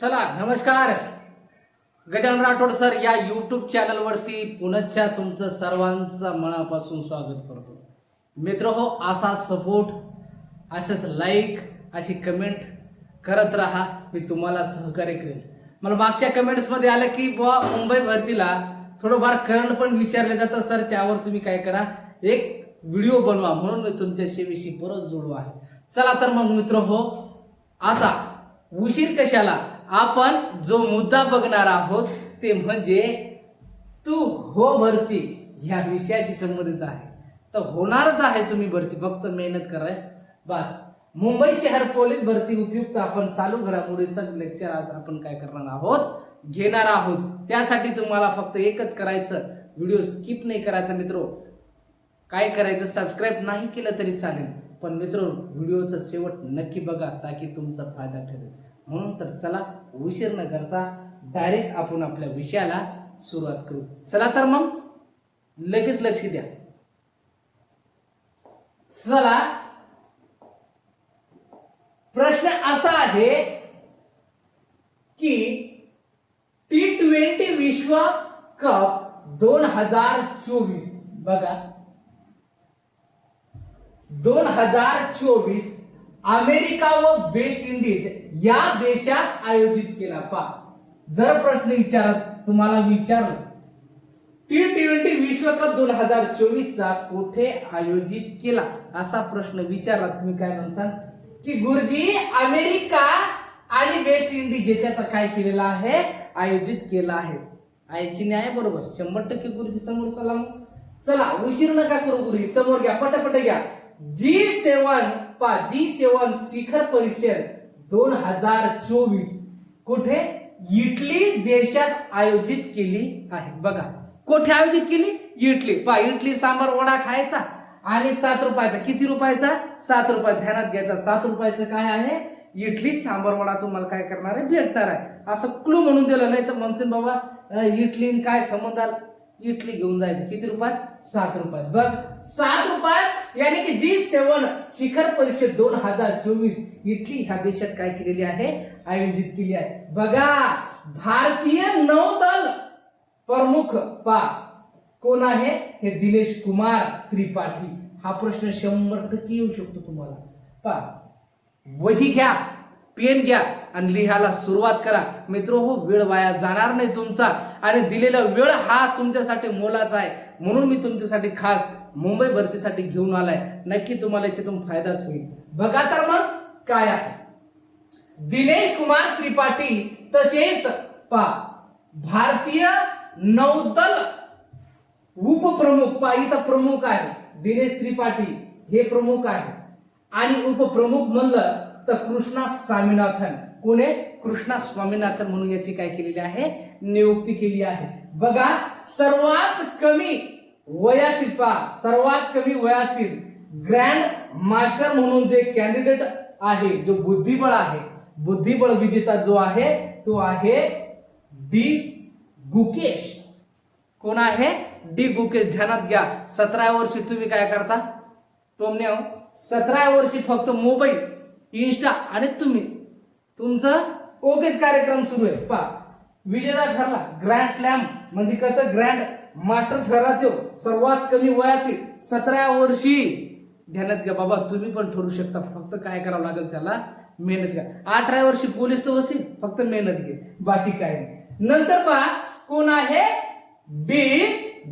चला नमस्कार, गजानन राठोड सर या यूट्यूब चॅनलवरती पुनश्च तुमचं सर्वांचं मनापासून स्वागत करतो. मित्र हो, असा सपोर्ट, असंच लाईक, अशी कमेंट करत राहा. मी तुम्हाला सहकार्य करेन. मला मागच्या कमेंट्समध्ये आलं की बुवा मुंबई भरतीला थोडंफार करंट पण विचारले जातं सर, त्यावर तुम्ही काय करा, एक व्हिडिओ बनवा. म्हणून मी तुमच्याशी परत जोडलो आहे. चला तर मग मित्र हो, आता उशीर कशाला, आपण जो मुद्दा बघणार आहोत ते म्हणजे तू हो भरती या विषयाशी संबंधित आहे. तर होणारच आहे तुम्ही भरती, फक्त मेहनत कराय बस. मुंबई शहर पोलीस भरती उपयुक्त आपण चालू घडामोडीचं लेक्चर आज आपण काय करणार आहोत, घेणार आहोत. त्यासाठी तुम्हाला फक्त एकच करायचं, व्हिडिओ स्किप नाही करायचा मित्रो. काय करायचं, सबस्क्राईब नाही केलं तरी चालेल, पण मित्रो व्हिडिओचा शेवट नक्की बघा, ताकी तुमचा फायदा ठरेल. म्हणून तर चला उशीर न करता डायरेक्ट आपण आपल्या विषयाला सुरुवात करू. चला तर मग लगेच लक्ष द्या. चला, प्रश्न असा आहे की T20 विश्व कप 2024 बघा, 2024 अमेरिका व वेस्ट इंडिज या देशात आयोजित केला. पा जर प्रश्न विचारत तुम्हाला विचारलं T20 विश्वकप 2024 चा कुठे आयोजित केला, असा प्रश्न विचारला, तुम्ही काय म्हणसाल की गुरुजी अमेरिका आणि वेस्ट इंडिज याच्यात काय केलेला आहे, आयोजित केला आहे. ऐकी नाही बरोबर, 100% गुरुजी समोर. चला मग, चला उशीर नका करू गुरुजी, समोर घ्या, पटापट घ्या. G7 शिखर परिषद 2024 कुठे, इटली देशात आयोजित केली आहे. बघा कुठे आयोजित केली, इटली. इटली सांबार वडा खायचा आणि 7 रुपयाचा. किती रुपयाचा, 7 रुपये. ध्यानात घ्यायचा, 7 रुपयाचं काय आहे, इटली सांबार वडा तुम्हाला काय करणार आहे, भेटणार आहे. असं क्लू म्हणून दिलं, नाही तर म्हणसेन बाबा इटली काय संबंध आला, इटली घेऊन जायचं. किती रुपयात, 7 रुपयात. बघ 7 रुपयात, यानी की G7 शिखर परिषद 2024 इटली ह्या देशात काय केलेली आहे, आयोजित केली आहे. बघा भारतीय नौदल प्रमुख कोण आहे, हे दिनेश कुमार त्रिपाठी. हा प्रश्न 100% येऊ शकतो तुम्हाला. वही घ्या, पेन घ्या आणि लिहायला सुरुवात करा. मित्र हो, वेळ वाया जाणार नाही तुमचा, आणि दिलेला वेळ हा तुमच्यासाठी मोलाचा आहे. म्हणून मी तुमच्यासाठी खास मुंबई भरतीसाठी घेऊन आलाय. नक्की तुम्हाला याच्यातून फायदाच होईल. बघा तर मग काय आहे, दिनेश कुमार त्रिपाठी. तसेच भारतीय नौदल उपप्रमुख, इथं प्रमुख आहे दिनेश त्रिपाठी, हे प्रमुख आहे. आणि उपप्रमुख म्हणलं तर कृष्णा स्वामीनाथन. कोणी, कृष्णा स्वामीनाथन म्हणून याची काय केलेली आहे, नियुक्ती केली आहे. बघा सर्वात कमी वयातील ग्रँड मास्टर म्हणून जे कॅन्डिडेट आहे, जो बुद्धिबळ आहे, बुद्धिबळ विजेता जो आहे तो आहे डी गुकेश. कोण आहे, डी गुकेश. ध्यानात घ्या, 17 वर्षी तुम्ही काय करता, टोमने 17 वर्षी फक्त मोबाईल, इंस्टा आणि तुमचं ओकेच कार्यक्रम सुरू आहे. विजेता ठरला, ग्रँड स्लॅम म्हणजे कसं, ग्रँड मास्टर ठरला तो सर्वात कमी वयातील 17 वर्षी. ध्यानात घ्या बाबा, तुम्ही पण ठरू शकता, फक्त काय करावं लागेल, त्याला मेहनत घ्या. 18 वर्षी पोलीस तो असेल, फक्त मेहनत घे, बाकी काय नाही. नंतर कोण आहे, डी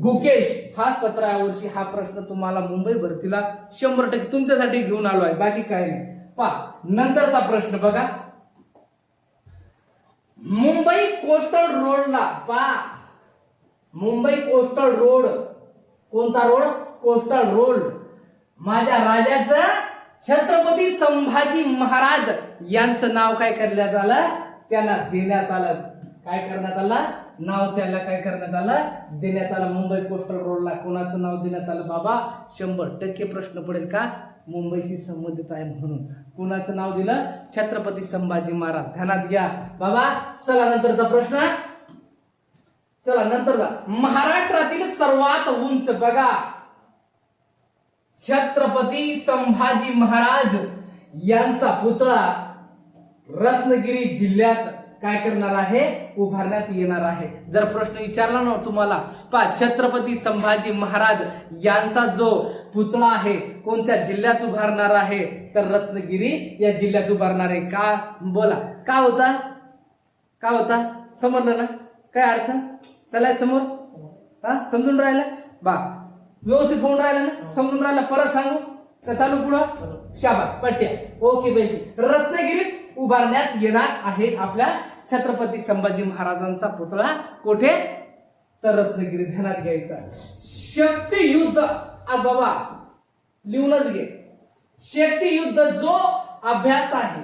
गुकेश. हा 17 वर्षी. हा प्रश्न तुम्हाला मुंबई भरतीला 100% तुमच्यासाठी घेऊन आलो आहे, बाकी काय नाही. नंतरचा प्रश्न बघा, मुंबई कोस्टल रोडला मुंबई कोस्टल रोड, कोणता रोड, कोस्टल रोड, माझ्या राजाचं छत्रपती संभाजी महाराज यांचं नाव काय करण्यात आलं, त्यांना देण्यात आलं. काय करण्यात आलं, नाव त्याला काय करण्यात आलं, देण्यात आलं. मुंबई कोस्टल रोडला कोणाचं नाव देण्यात आलं बाबा, 100% प्रश्न पडेल का, मुंबईशी संबंधित आहे म्हणून. कोणाचं नाव दिलं, छत्रपती संभाजी महाराज. ध्यानात घ्या बाबा. चला नंतरचा प्रश्न, चला नंतरचा, महाराष्ट्रातील सर्वात उंच. बघा छत्रपती संभाजी महाराज यांचा पुतळा रत्नागिरी जिल्ह्यात काय करणार आहे, उभारण्यात येणार आहे. जर प्रश्न विचारला ना तुम्हाला, छत्रपती संभाजी महाराज यांचा जो पुतळा आहे कोणत्या जिल्ह्यात उभारणार आहे, तर रत्नागिरी या जिल्ह्यात उभारणार आहे. का बोला, का होता समजलं ना, काय अडचण चला समोर, समजून राहिला बा, व्यवस्थित होऊन राहिला ना, समजून राहिला, परत सांगू का चालू पुढं, शाबास पट्ट्या, ओके पैकी. रत्नागिरीत उभारण्यात येणार आहे आपल्या छत्रपती संभाजी महाराजांचा पुतळा. कुठे, तर रत्नागिरी, ध्यानात घ्यायचा. शक्ती युद्ध, बाबा लिहूनच घे, शक्ती युद्ध जो अभ्यास आहे,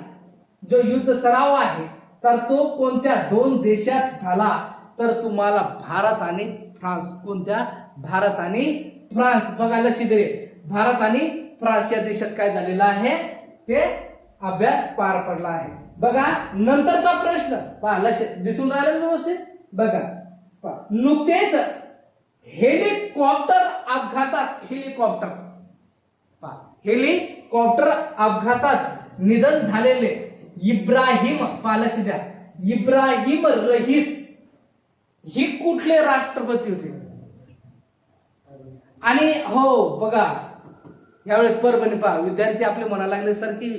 जो युद्ध सराव आहे, तर तो कोणत्या दोन देशात झाला, तर तुम्हाला भारत आणि फ्रान्स. कोणत्या, भारत आणि फ्रान्स. बघा लक्ष दे, भारत आणि फ्रान्स या देशात काय झालेला आहे, ते अभ्यास पार पडला आहे. बघा नंतरचा प्रश्न पहा, लक्ष दिसून राहिलं व्यवस्थित. बघा नुकतेच हेलिकॉप्टर अपघातात निधन झालेले इब्राहिम, लक्ष द्या, इब्राहिम रईस ही कुठले राष्ट्रपती होते. आणि हो बघा यावेळेस परभणी पहा, विद्यार्थी आपले म्हणायला लागले सर की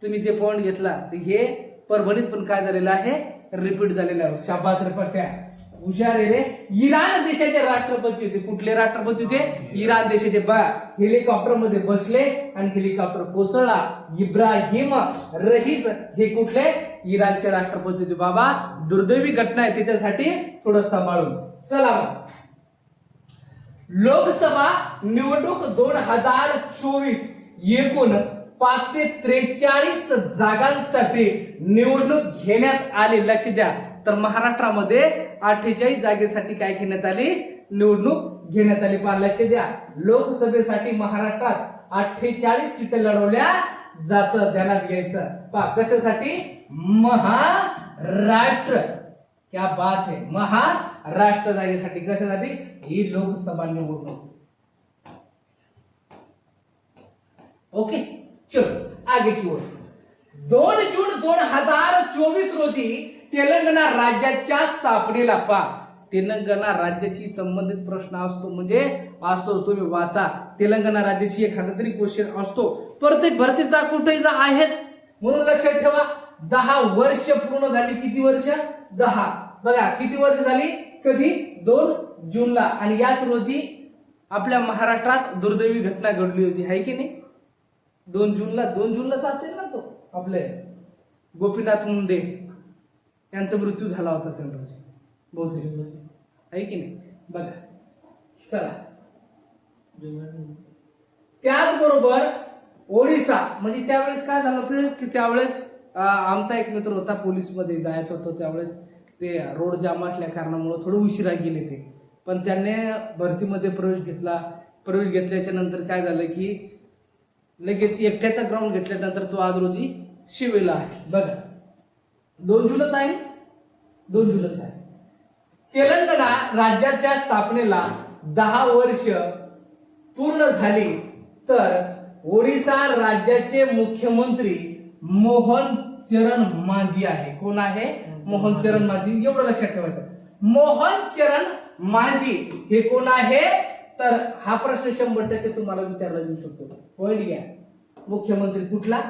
तुम्ही जे पॉइंट घेतला ते हे परभणीत पण काय झालेलं आहे, रिपीट झालेलं आहे. शाबास रे पट्ट्या, हुशार आहे रे. इराण देशाचे राष्ट्रपती होते. कुठले राष्ट्रपती होते, इराण देशाचे. बघा हेलिकॉप्टर मध्ये बसले आणि हेलिकॉप्टर कोसळला. इब्राहिम रईस हे कुठले, इराणचे राष्ट्रपती होते. बाबा दुर्दैवी घटना आहे, त्याच्यासाठी थोडं सांभाळून चला. लोकसभा निवडणूक 2024 एकूण 543 जागांसाठी निवडणूक घेण्यात आली. लक्ष द्या, तर महाराष्ट्रामध्ये 48 जागेसाठी काय घेण्यात आली, निवडणूक घेण्यात आली. पहा लक्ष द्या, लोकसभेसाठी महाराष्ट्रात 48 सीट लढवल्या जात. ध्यानात घ्यायचं. पहा कशासाठी, महाराष्ट्र, क्या बात है, महाराष्ट्र जागेसाठी. कशासाठी, ही लोकसभा निवडणूक. ओके चलो आगे की ओर. 2 जून 2024 रोजी तेलंगणा राज्याच्या स्थापनेला तेलंगणा राज्याशी संबंधित प्रश्न असतो, म्हणजे असतो, तुम्ही वाचा. तेलंगणा राज्याची एखादा तरी क्वेश्चन असतो, प्रत्येक भरतीचा कुठेही आहेच, म्हणून लक्षात ठेवा. 10 वर्ष पूर्ण झाली. किती वर्ष, 10. बघा किती वर्ष झाली, कधी, 2 जूनला. आणि याच रोजी आपल्या महाराष्ट्रात दुर्दैवी घटना घडली होती, आहे की नाही, 2 जूनलाच असेल ना तो, आपले गोपीनाथ मुंडे यांचा मृत्यू झाला होता त्या रोजी बहुतेक, आहे की नाही. बघा चला, त्याचबरोबर ओडिसा, म्हणजे त्यावेळेस काय झालं होतं की त्यावेळेस आमचा एक मित्र होता, पोलीस मध्ये जायचं होतं, त्यावेळेस ते रोड जाम असल्या कारणामुळे थोडं उशिरा गेले ते, पण त्यांनी भरतीमध्ये प्रवेश घेतला. प्रवेश घेतल्याच्या नंतर काय झालं की लगेच एकट्याचा ग्राउंड घेतल्यानंतर तो आज रोजी शिवेला आहे. बघा 2 जूनच आहे, 2 जूनच आहे. तेलंगणा राज्याच्या स्थापनेला 10 वर्ष पूर्ण झाली, तर ओडिसा राज्याचे मुख्यमंत्री मोहन चरण मांझी आहे. कोण आहे, मोहन चरण मांझी. एवढं लक्षात ठेवायचं, मोहन चरण मांझी हे कोण आहे, तर हा प्रश्न 100% तुम्हाला विचारला जाऊ शकतो. पॉइंट घ्या, मुख्यमंत्री कुठला,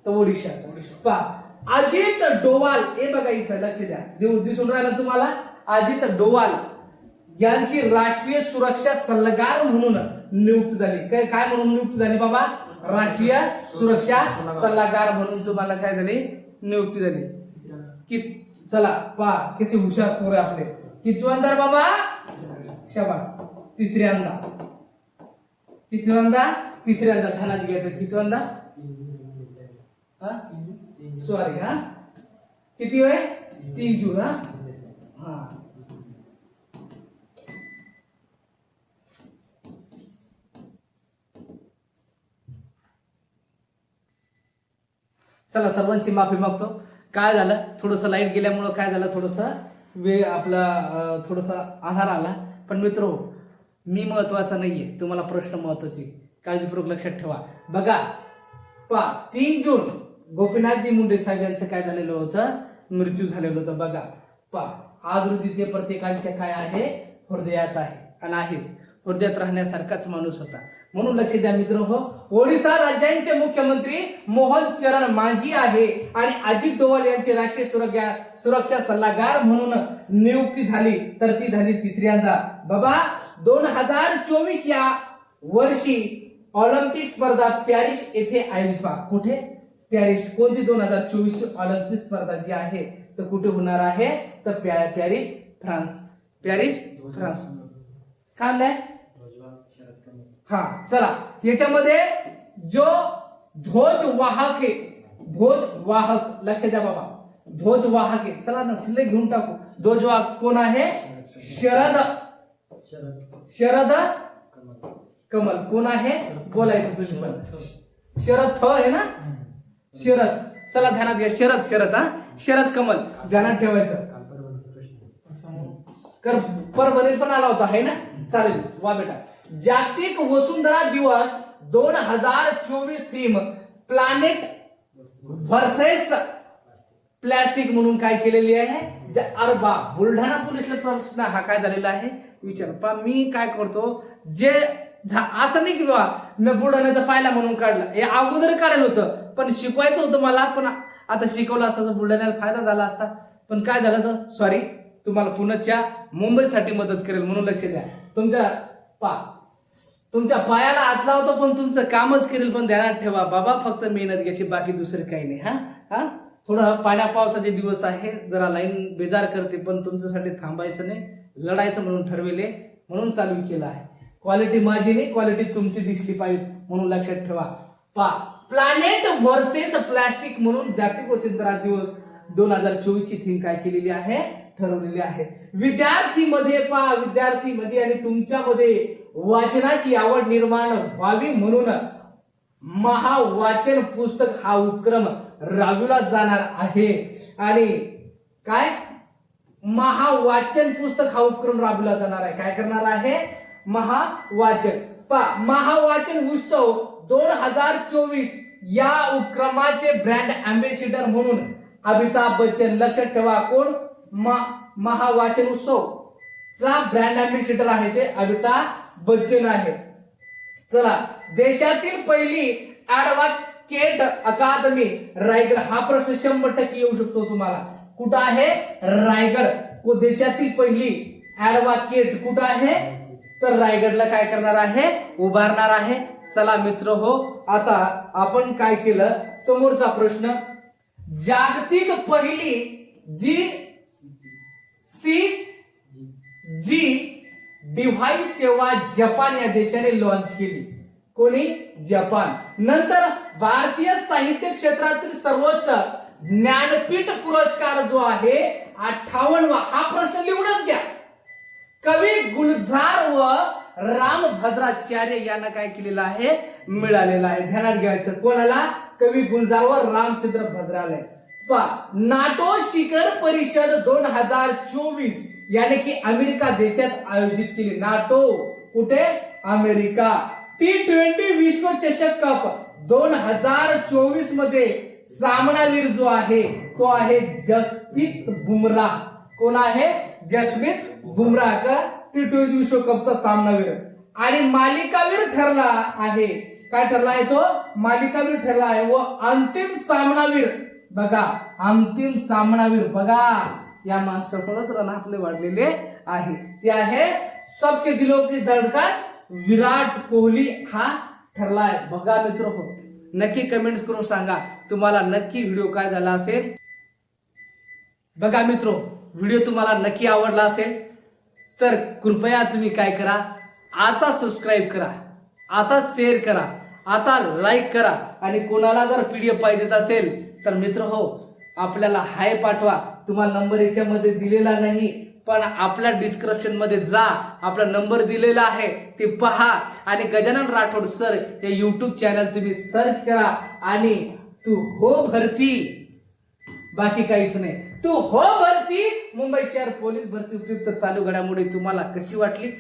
तर ओडिशाचा. पहा अजित डोवाल, हे बघा इथं लक्ष द्या, दिसून राहिलं तुम्हाला, अजित डोवाल यांची राष्ट्रीय सुरक्षा सल्लागार म्हणून नियुक्ती झाली. काय म्हणून नियुक्ती झाली बाबा, राष्ट्रीय सुरक्षा सल्लागार म्हणून तुम्हाला काय झाली, नियुक्ती झाली. की चला पहा कसे हुशार पोरं आपले. कितवंदा बाबा, शाबास, तिसऱ्यांदा. तिसऱ्यांदा ध्यानात घ्यायचं. कितवंदा, सॉरी किती होय, 3 जून. चला सर्वांची माफी मागतो. काय झालं, थोडस लाईट गेल्यामुळं काय झालं, थोडस वेळ आपला थोडासा आधार आला. पण मित्र मी महत्वाचा नाहीये, तुम्हाला प्रश्न महत्वाचे, काळजीपूर्वक लक्षात ठेवा. बघा 3 जून गोपीनाथजी मुंडे साहेब यांचं काय झालेलं होतं, मृत्यू झालेला होता. बघा आज रोजी ते प्रत्येकाच्या काय आहे, हृदयात आहे आणि आहेच. हृदयात राहण्यासारखाच माणूस होता. म्हणून लक्ष द्या मित्र हो, ओडिशा राज्याचे मुख्यमंत्री मोहन चरण मांझी आहे आणि अजित डोवाल यांची राष्ट्रीय सुरक्षा सल्लागार म्हणून नियुक्ती झाली, तर ती झाली तिसऱ्यांदा. बाबा 2024 या वर्षी ऑलिम्पिक स्पर्धा पॅरिस येथे आयोजित व्हा. कुठे? पॅरिस. कोणती 2024 ऑलिम्पिक स्पर्धा जी आहे तर कुठे होणार आहे, तर पॅरिस फ्रान्स. Paris France. काय म्हणलंय? हा चला, याच्यामध्ये जो ध्वजवाहक आहे, ध्वजवाहक लक्ष द्या बाबा, ध्वजवाहक आहे. चला ना शिल्लक घेऊन टाकू. ध्वजवाहक कोण आहे? शरद कमल. कोण आहे? बोलायचं तुझी पण. शरद आहे ना, शरद. चला ध्यानात घ्या, शरद हा, शरद कमल ध्यानात ठेवायचं. परभणीत पण आला होता आहे ना. चालेल वा बेटा. जागतिक वसुंधरा दिवस 2024 थीम प्लॅनेट व्हर्सेस प्लास्टिक म्हणून काय केलेली आहे. अरबा बुलढाणा पोलीसला प्रश्न हा काय झालेला आहे विचार. मी काय करतो, जे असं नाही की बाबा मी बुलढाण्याचा पाहिला म्हणून काढला, हे अगोदर काढायला होतं पण शिकवायचं होतं मला, पण आता शिकवलं असतं तर बुलढाण्याला फायदा झाला असता. पण काय झालं तर सॉरी, तुम्हाला पुण्याच्या मुंबईसाठी मदत करेल म्हणून लक्ष द्या. तुमच्या पायाला हात लावतो पण तुमचं कामच करेल. पण ध्यानात ठेवा बाबा, फक्त मेहनत घ्यायची, बाकी दुसरं काही नाही. हा थोडं पाण्या पावसाचे दिवस आहे, जरा लाईन बेजार करते, पण तुमच्यासाठी थांबायचं नाही, लढायचं म्हणून ठरविले, म्हणून चालू केलं आहे. क्वालिटी माझी नाही, क्वालिटी तुमची दिसली पाहिजे म्हणून लक्षात ठेवा. प्लॅनेट व्हर्सेस प्लास्टिक म्हणून जागतिक वसुंधरा दिवस 2024 ची थीम काय केलेली आहे, ठरवलेली आहे. विद्यार्थीमध्ये आणि तुमच्यामध्ये वाचनाची आवड निर्माण व्हावी म्हणून महावाचन पुस्तक हा उपक्रम राबविला जाणार आहे. आणि काय महावाचन पुस्तक हा उपक्रम राबविला जाणार आहे. काय करणार आहे? महावाचन. महावाचन उत्सव 2024 या उपक्रमाचे ब्रँड अँबॅसिडर म्हणून अमिताभ बच्चन. लक्षात ठेवा कोण? महावाचन उत्सव चा ब्रँड अँबॅसिडर आहे ते अमिताभ बच्चन आहे. चला, देशातील पहिली ऍडव्होकेट अकादमी रायगड. हा प्रश्न 100% येऊ शकतो तुम्हाला. कुठं आहे? रायगड. देशातील पहिली ऍडव्होकेट कुठं आहे? तर रायगडला काय करणार आहे? उभारणार आहे. चला मित्र हो, आता आपण काय केलं, समोरचा प्रश्न, जागतिक पहिली जी डिव्हाइस सेवा जपान या देशाने लॉन्च केली. कोणी? जपान. नंतर भारतीय साहित्य क्षेत्रातील सर्वोच्च ज्ञानपीठ पुरस्कार जो आहे 58वा. हा प्रश्न लिहूनच घ्या. कवी गुलजार व रामभद्राचार्य यांना काय केलेला आहे? मिळालेला आहे. ध्यानात घ्यायचं. कोणाला? कवी गुलजार व रामचंद्र भद्रालय. नाटो शिखर परिषद 2024 यानी की अमेरिका देशात आयोजित केली. नाटो कुठे? अमेरिका. T20 विश्वचषक कप 2024 मध्ये सामनावीर जो आहे तो आहे जसप्रीत बुमराह. कोण आहे? जसप्रीत बुमराह का T20 विश्वकपचा सामनावीर. आणि मालिकावीर ठरला आहे. काय ठरला आहे तो? मालिकावीर ठरला आहे. व अंतिम सामनावीर बघा, अंतिम सामनावीर बघा, या माणसामुळेच रन आपले वाढलेले आहे. ते आहे सबके दिलों की धडकन विराट कोहली हा ठरला आहे. बघा मित्र हो, नक्की कमेंट्स करून सांगा तुम्हाला नक्की व्हिडिओ काय झाला असेल. बघा मित्र, व्हिडिओ तुम्हाला नक्की आवडला असेल तर कृपया तुम्ही काय करा, आता सबस्क्राईब करा, आता शेअर करा, आता लाईक करा. आणि कोणाला जर पीडीएफ पाहिजे असेल तर मित्र हो, आपल्याला हाय पाठवा. तुम्हाला नंबर याच्यामध्ये दिलेला नाही, पण आपल्या डिस्क्रिप्शन मध्ये जा, आपला नंबर दिलेला आहे ते पहा. आणि गजानन राठोड सर हे युट्यूब चॅनल तुम्ही सर्च करा आणि तू हो भरती, बाकी काहीच नाही, तू हो भरती मुंबई शहर पोलीस भरती उपयुक्त चालू घडामोडी तुम्हाला कशी वाटली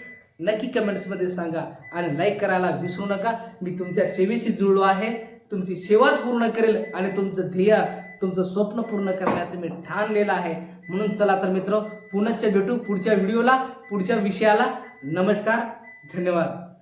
नक्की कमेंट्स मध्ये सांगा. आणि लाईक करायला विसरू नका. मी तुमच्या सेवेशी जुळलो आहे, तुमची सेवाच पूर्ण करेल आणि तुमचं ध्येय तुमचं स्वप्न पूर्ण करण्याचं मी ठाणलेलं आहे. म्हणून चला तर मित्र, पुन्हा भेटू पुढच्या व्हिडिओला, पुढच्या विषयाला. नमस्कार, धन्यवाद.